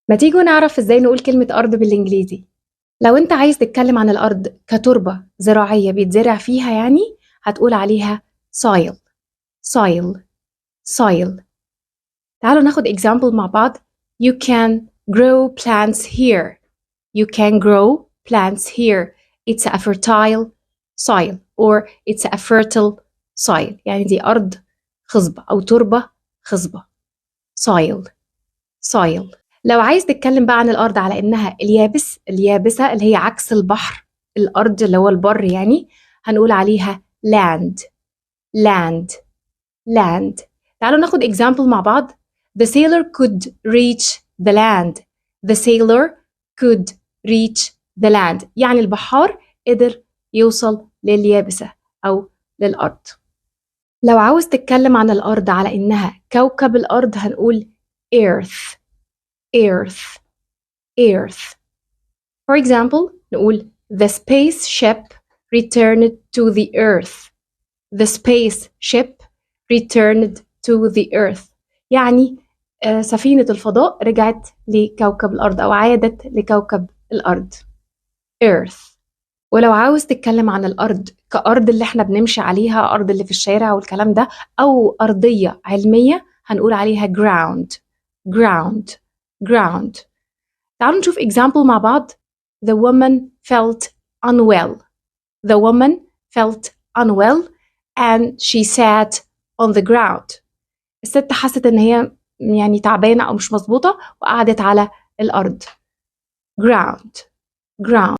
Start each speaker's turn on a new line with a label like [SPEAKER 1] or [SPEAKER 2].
[SPEAKER 1] ما تيجوا نعرف ازاي نقول كلمة أرض بالإنجليزي. لو انت عايز تتكلم عن الأرض كتربة زراعية بيتزرع فيها يعني هتقول عليها soil soil soil. تعالوا ناخد example مع بعض. You can grow plants here. You can grow plants here. It's a fertile soil or it's a fertile soil. يعني دي أرض خصبة أو تربة خصبة. soil soil. لو عايز تتكلم بقى عن الأرض على إنها اليابسة اللي هي عكس البحر، الأرض اللي هو البر يعني، هنقول عليها land land land. تعالوا ناخد example مع بعض. The sailor could reach the land. The sailor could reach the land. يعني البحار قدر يوصل لليابسة أو للأرض. لو عاوز تتكلم عن الأرض على إنها كوكب الأرض هنقول earth earth earth. For example نقول the spaceship returned to the earth. The spaceship returned to the earth. يعني سفينة الفضاء رجعت لكوكب الأرض أو عادت لكوكب الأرض. earth. ولو عاوز تتكلم عن الأرض كأرض اللي احنا بنمشي عليها، أرض اللي في الشارع والكلام ده، أو أرضية علمية هنقول عليها ground ground ground. تعالوا نشوف example مع بعض. The woman felt unwell. The woman felt unwell and she sat on the ground. الست حست ان هي يعني تعبانة او مش مظبوطة وقعدت على الارض. ground ground.